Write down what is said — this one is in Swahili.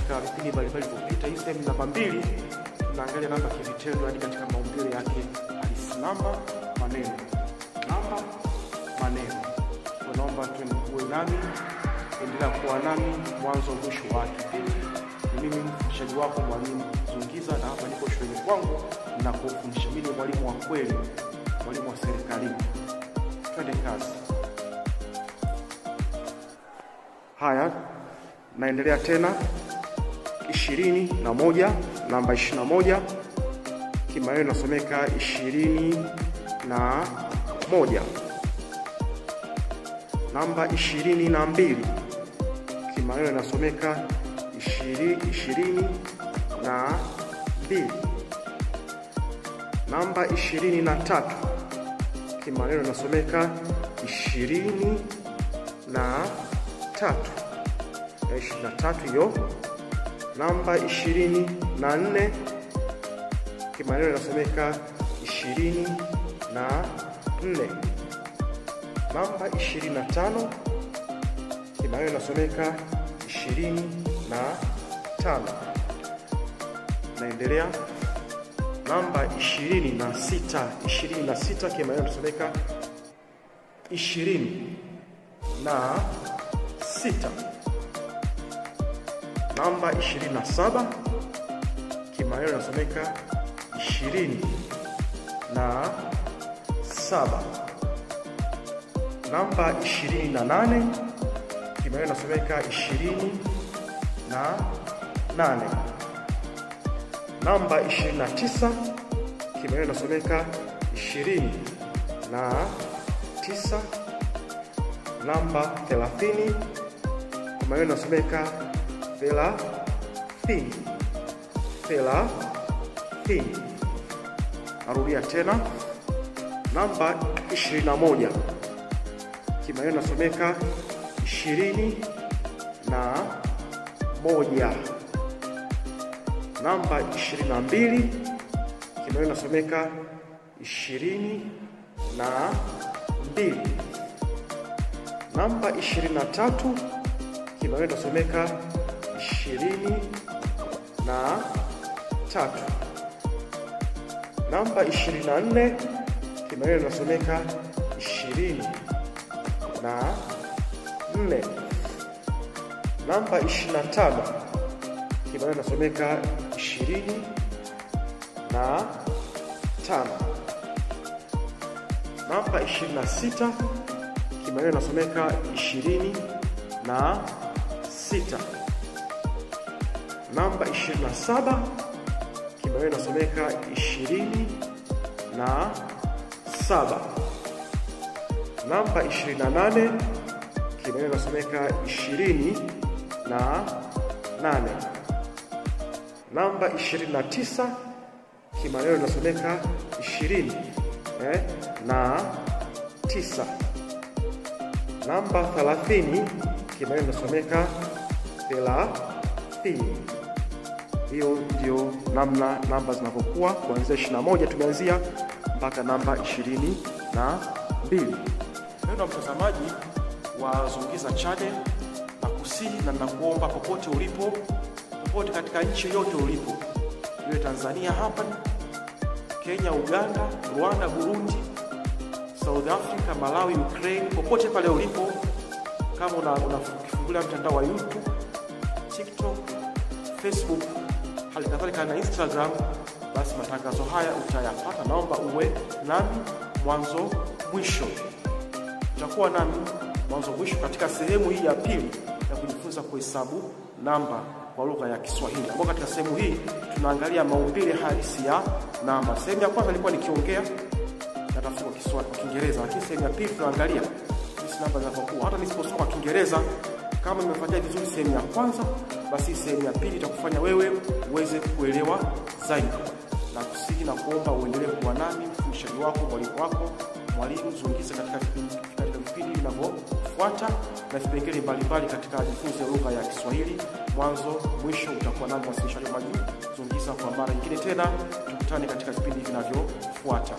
katika vipindi mbalimbali vilivyopita. Hii sehemu namba 2 tunaangalia namba kivitendo, yani katika maumbile yake halisi. Namba, maneno. Namba, maneno. Naomba tuwe nami, endelea kuwa nami mwanzo mwisho wa kipindi. Mimi mfundishaji wako Mwalimu Zungiza, na hapa niko shuleni kwangu na kufundisha. Mimi ni mwalimu wa kweli, mwalimu wa serikali. Twende kazi. Haya, naendelea tena. 21, namba 21 kimaneno nasomeka 21. Namba 22 kimaneno nasomeka 22. Namba 23 kimaneno nasomeka 23. 23 hiyo. Namba 24 kimaneno nasomeka 24. Namba 25 kimaneno nasomeka 25. Naendelea. Namba 26 kimaneno nasomeka 26. Namba 27 kimaneno nasomeka 27. Namba 28 kimaneno nasomeka 28. Namba 29 kimaneno nasomeka 29. Namba 30 kimaneno nasomeka 30. Narudia tena. Namba 21 kimaneno nasomeka 21. Namba 22 kimaneno nasomeka 22. Namba 23 kimaneno nasomeka 23. Namba 24 kimaneno nasomeka 24. Namba 25 kimaneno nasomeka 25. Namba 26 kimaneno nasomeka 26. Namba 27 kimaneno nasomeka 27. Namba 28 kimaneno nasomeka 28. Namba 29 kimaneno nasomeka 29. Namba 30 kimaneno nasomeka 30. Hiyo ndio namna namba zinavyokuwa kuanzia 21 tumeanzia mpaka namba 22. Ndio mtazamaji wa Zungiza Channel, na kusihi na nakuomba popote ulipo, popote katika nchi yote ulipo, iwe Tanzania hapa, Kenya, Uganda, Rwanda, Burundi, South Africa, Malawi, Ukraine, popote pale ulipo, kama unafungulia mtandao wa YouTube, TikTok, Facebook, hali kadhalika na Instagram, basi matangazo haya utayapata. Naomba uwe nami mwanzo mwisho. Utakuwa nami mwanzo mwisho katika sehemu hii ya pili ya kujifunza kuhesabu namba kwa lugha ya Kiswahili. Ambapo katika sehemu hii tunaangalia maumbile halisi ya namba. Sehemu ya kwanza nilikuwa nikiongea na tafsiri kwa Kiswahili, Kiingereza, lakini sehemu ya pili tunaangalia jinsi namba zinavyokuwa. Hata nisiposoma kwa Kiingereza, kama nimefuatia vizuri sehemu ya kwanza, basi sehemu ya pili itakufanya wewe uweze kuelewa zaidi. Na kusihi na kuomba uendelee kuwa nami, mfundishaji wako, mwalimu wako, Mwalimu Zungiza, katika vipindi vinavyofuata na vipengele mbalimbali katika jifunze lugha ya Kiswahili. Mwanzo mwisho utakuwa nami mfundishaji Mwalimu Zungiza. Kwa mara nyingine tena tukutane katika vipindi vinavyofuata.